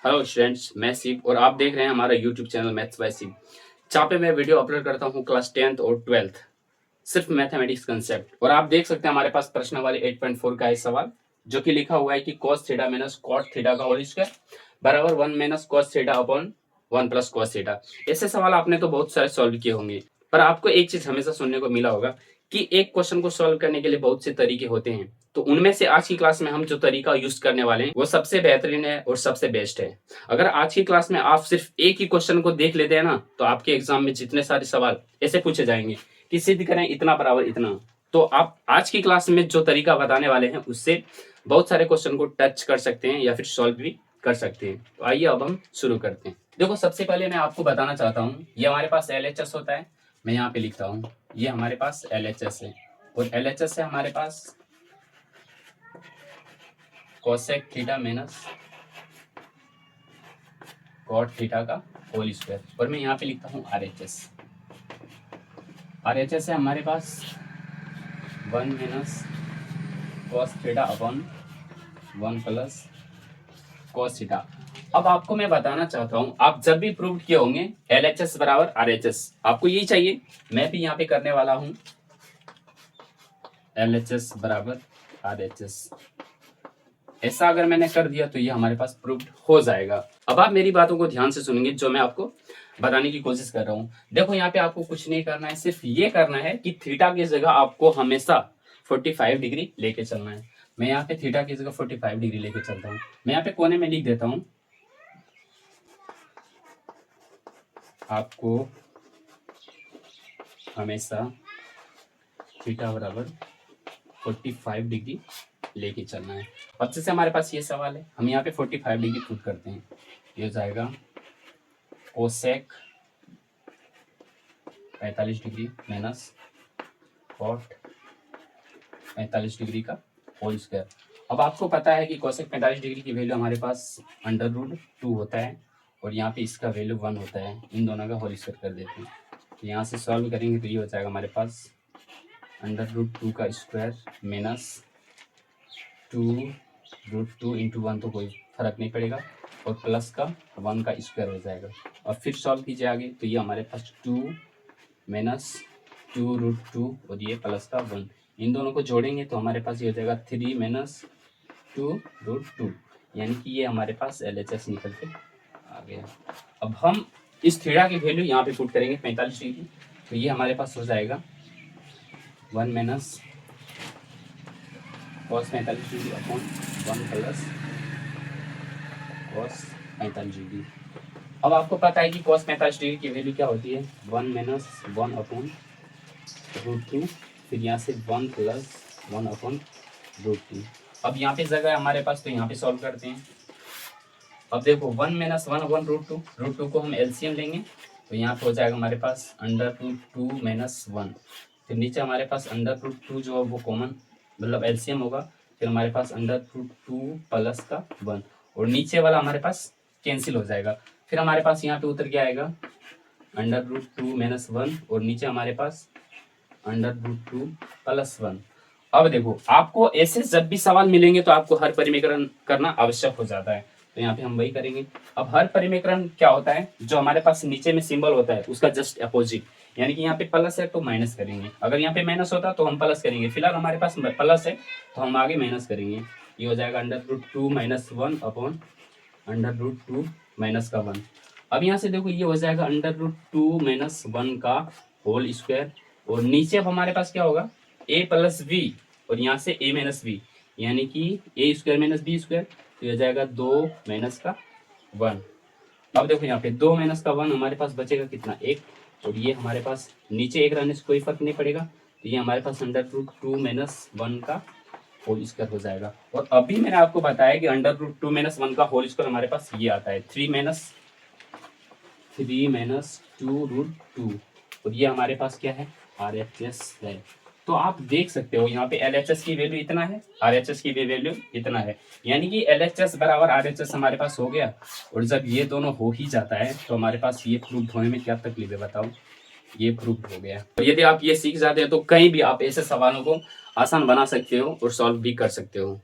Hello students, मैं शिव और आप देख रहे हैं हमारा YouTube channel maths by Shiv. जहाँ पे मैं वीडियो अपलोड करता हूँ क्लास 10th और 12th सिर्फ मैथमेटिक्स कंसेप्ट। और आप देख सकते हैं हमारे पास प्रश्न वाले 8.4 का है सवाल, जो कि लिखा हुआ है कि cos theta minus cot theta का होल स्क्वायर बराबर 1 minus cos theta upon 1 plus cos theta. ऐसे सवाल आपने तो बहुत सारे सॉल्व किए होंगे, पर आपको एक चीज हमेशा सुनने को मिला होगा कि एक क्वेश्चन को सॉल्व करने के लिए बहुत से तरीके होते हैं। तो उनमें से आज की क्लास में हम जो तरीका यूज करने वाले हैं वो सबसे बेहतरीन है और सबसे बेस्ट है। अगर आज की क्लास में आप सिर्फ एक ही क्वेश्चन को देख लेते हैं ना, तो आपके एग्जाम में जितने सारे सवाल ऐसे पूछे जाएंगे कि सिद्ध करें इतना बराबर इतना। तो आप आज की क्लास में जो तरीका बताने वाले हैं उससे बहुत सारे क्वेश्चन को टच कर सकते हैं या फिर सॉल्व भी कर सकते हैं। तो आइए अब हम शुरू करते हैं। देखो, सबसे पहले मैं आपको बताना चाहता हूँ, ये हमारे पास LHS होता है। मैं यहाँ पे लिखता हूँ, ये हमारे पास LHS है और LHS है हमारे पास cosec theta minus cot theta का होल स्क्वायर। और मैं यहाँ पे लिखता हूँ RHS। RHS है हमारे पास 1 minus cos theta upon 1 plus cos theta. अब आपको मैं बताना चाहता हूँ, आप जब भी प्रूव किए होंगे LHS बराबर RHS, आपको यही चाहिए। मैं भी यहाँ पे करने वाला हूँ LHS बराबर RHS। ऐसा अगर मैंने कर दिया तो ये हमारे पास प्रूव्ड हो जाएगा। अब आप मेरी बातों को ध्यान से सुनेंगे जो मैं आपको बताने की कोशिश कर रहा हूँ। देखो, यहाँ पे आपको कुछ नहीं करना है, सिर्फ ये करना है कि थीटा की जगह आपको हमेशा 45 डिग्री लेके चलना है। मैं यहाँ पे थीटा की जगह 45 डिग्री लेके चलता हूँ। मैं यहाँ पे कोने में लिख देता हूँ, आपको हमेशा थीटा बराबर 45 डिग्री लेके चलना है। अब जैसे हमारे पास ये सवाल है, हम यहाँ पे 45 डिग्री पुट करते हैं। ये हो जाएगा cosec 45 degree minus cot 45 degree का होल स्क्वायर। अब आपको पता है कि कोसेक 45 डिग्री की वैल्यू हमारे पास √2 होता है और यहाँ पे इसका वैल्यू 1 होता है। इन दोनों का होल स्क्वायर कर देते हैं। तो यहाँ से सॉल्व करेंगे तो ये हो जाएगा हमारे पास √2 का स्क्वायर माइनस 2√2 इंटू 1, तो कोई फर्क नहीं पड़ेगा, और प्लस का 1 का स्क्वायर हो जाएगा। और फिर सॉल्व कीजिए आगे, तो ये हमारे पास 2 माइनस 2√2 और ये प्लस का 1, इन दोनों को जोड़ेंगे तो हमारे पास ये हो जाएगा 3 माइनस 2√2, यानी कि ये हमारे पास LHS निकल के आ गया। अब हम इस थीटा की वैल्यू यहाँ पे पुट करेंगे 45 डिग्री, तो ये हमारे पास हो जाएगा 1 minus cos 45 degree upon 1 plus cos 45 degree. अब आपको पता है कि कॉस 45 डिग्री की वैल्यू क्या होती है, 1 माइनस 1 अपॉन √2, फिर यहाँ से 1 प्लस 1 अपॉन √2। अब यहाँ पे जगह है हमारे पास, तो यहाँ पे सॉल्व करते हैं। अब देखो, 1 माइनस 1 अपॉन √2 को हम LCM लेंगे, तो यहाँ पे हो जाएगा हमारे पास √2 माइनस 1, फिर नीचे हमारे पास √2 जो है वो कॉमन मतलब LCM होगा, फिर हमारे पास √2 प्लस का 1, और नीचे वाला हमारे पास कैंसिल हो जाएगा। फिर हमारे पास यहाँ पे उतर के आएगा √2 माइनस 1 और नीचे हमारे पास √2 प्लस 1। अब देखो, आपको ऐसे जब भी सवाल मिलेंगे तो आपको हर परिमेकरण करना आवश्यक हो जाता है, तो यहाँ पे हम वही करेंगे। अब हर परिमेकरण क्या होता है, जो हमारे पास नीचे में सिंबल होता है उसका जस्ट अपोजिट, यानी कि यहाँ पे प्लस है तो माइनस करेंगे, अगर यहाँ पे माइनस होता तो हम प्लस करेंगे। फिलहाल हमारे पास प्लस है तो हम आगे माइनस करेंगे। ये हो जाएगा √2 माइनस 1 अपॉन √2 माइनस का 1। अब यहाँ से देखो, ये हो जाएगा √2 माइनस 1 का होल स्क्वायर, और नीचे अब हमारे पास क्या होगा, a प्लस बी, और यहाँ से a माइनस बी, यानी कि a square minus B square, तो ये हो जाएगा 2 माइनस का 1। अब देखो, यहाँ पे 2 माइनस का 1 हमारे पास बचेगा कितना, 1, और ये हमारे पास नीचे 1 रहने से कोई फर्क नहीं पड़ेगा, तो ये हमारे पास √2 माइनस 1 का होल स्क्वायर हो जाएगा। और अभी मैंने आपको बताया कि √2 माइनस 1 का होल स्क्वायर हमारे पास ये आता है 3 माइनस 2√2, और ये हमारे पास क्या है, RHS है। तो आप देख सकते हो यहाँ पे LHS की वैल्यू इतना है, RHS की भी वैल्यू इतना है, यानी कि LHS बराबर RHS हमारे पास हो गया। और जब ये दोनों हो ही जाता है तो हमारे पास ये प्रूव होने में क्या तकलीफ है बताओ, ये प्रूव हो गया। और यदि आप ये सीख जाते हैं तो कहीं भी आप ऐसे सवालों को आसान बना सकते हो और सॉल्व भी कर सकते हो।